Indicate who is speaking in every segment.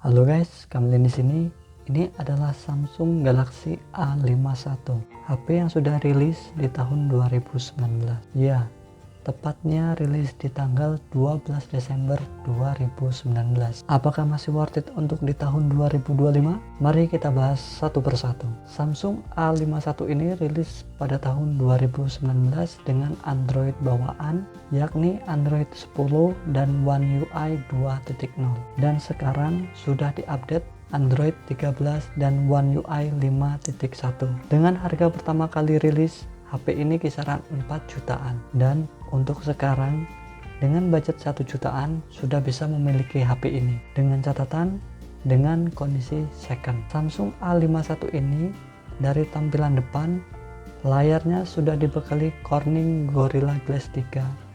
Speaker 1: Halo guys, kembali di sini. Ini adalah Samsung Galaxy A51, HP yang sudah rilis di tahun 2019. Ya, tepatnya rilis di tanggal 12 Desember 2019. Apakah masih worth it untuk di tahun 2025? Mari kita bahas satu persatu. Samsung A51 ini rilis pada tahun 2019 dengan Android bawaan, yakni Android 10 dan One UI 2.0. Dan sekarang sudah diupdate Android 13 dan One UI 5.1. Dengan harga pertama kali rilis, HP ini kisaran 4 jutaan, dan untuk sekarang dengan budget 1 jutaan sudah bisa memiliki HP ini dengan catatan dengan kondisi second. Samsung A51 ini dari tampilan depan, layarnya sudah dibekali Corning Gorilla Glass 3,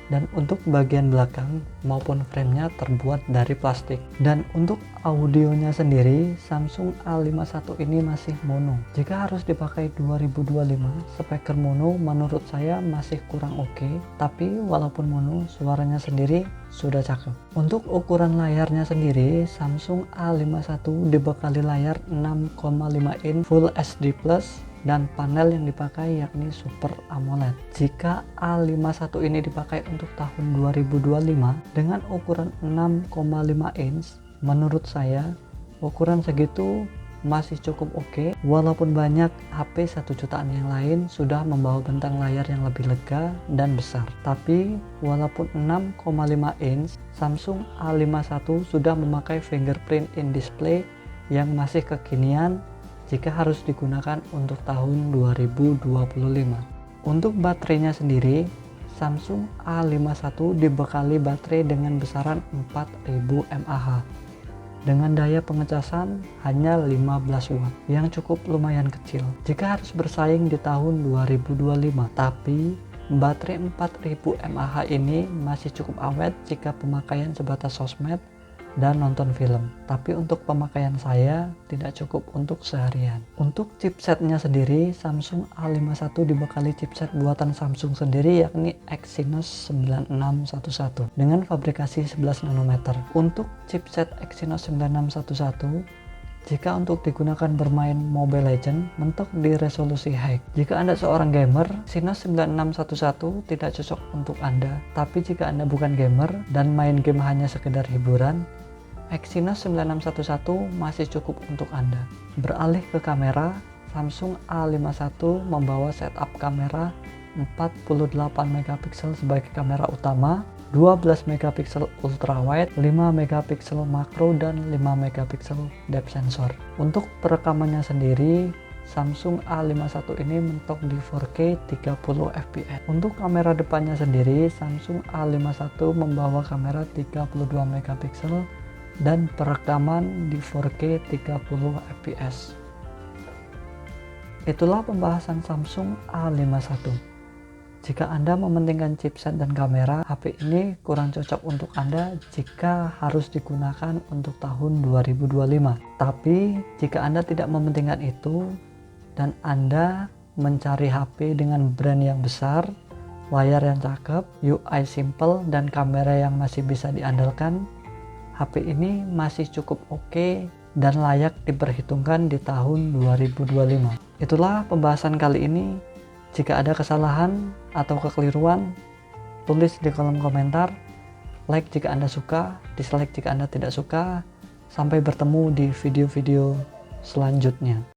Speaker 1: dan untuk bagian belakang maupun framenya terbuat dari plastik. Dan untuk audionya sendiri, Samsung A51 ini masih mono. Jika harus dipakai 2025, speaker mono menurut saya masih kurang oke, tapi walaupun mono, suaranya sendiri sudah cakep. Untuk ukuran layarnya sendiri, Samsung A51 dibekali layar 6,5 in Full HD Plus dan panel yang dipakai yakni Super AMOLED. Jika A51 ini dipakai untuk tahun 2025 dengan ukuran 6,5 inch, menurut saya ukuran segitu masih cukup oke, walaupun banyak HP 1 jutaan yang lain sudah membawa bentang layar yang lebih lega dan besar. Tapi walaupun 6,5 inch, Samsung A51 sudah memakai fingerprint in display yang masih kekinian jika harus digunakan untuk tahun 2025. Untuk baterainya sendiri, Samsung A51 dibekali baterai dengan besaran 4000 mAh dengan daya pengecasan hanya 15 watt yang cukup lumayan kecil jika harus bersaing di tahun 2025. Tapi baterai 4000 mAh ini masih cukup awet jika pemakaian sebatas sosmed dan nonton film, tapi untuk pemakaian saya tidak cukup untuk seharian. Untuk chipsetnya sendiri, Samsung A51 dibekali chipset buatan Samsung sendiri yakni Exynos 9611 dengan fabrikasi 11 nanometer. Untuk chipset Exynos 9611, jika untuk digunakan bermain Mobile Legends, mentok di resolusi high. Jika Anda seorang gamer, Exynos 9611 tidak cocok untuk Anda. Tapi jika Anda bukan gamer dan main game hanya sekedar hiburan, Exynos 9611 masih cukup untuk Anda. Beralih ke kamera, Samsung A51 membawa setup kamera 48 megapiksel sebagai kamera utama, 12 megapiksel ultrawide, 5 megapiksel makro, dan 5 megapiksel depth sensor. Untuk perekamannya sendiri, Samsung A51 ini mentok di 4K 30 fps. Untuk kamera depannya sendiri, Samsung A51 membawa kamera 32 megapiksel dan perekaman di 4K 30 fps. Itulah pembahasan Samsung A51. Jika Anda mementingkan chipset dan kamera, HP ini kurang cocok untuk Anda jika harus digunakan untuk tahun 2025. Tapi jika Anda tidak mementingkan itu dan Anda mencari HP dengan brand yang besar, layar yang cakep, UI simple, dan kamera yang masih bisa diandalkan, HP ini masih cukup oke dan layak diperhitungkan di tahun 2025. Itulah pembahasan kali ini. Jika ada kesalahan atau kekeliruan, tulis di kolom komentar. Like jika Anda suka, dislike jika Anda tidak suka. Sampai bertemu di video-video selanjutnya.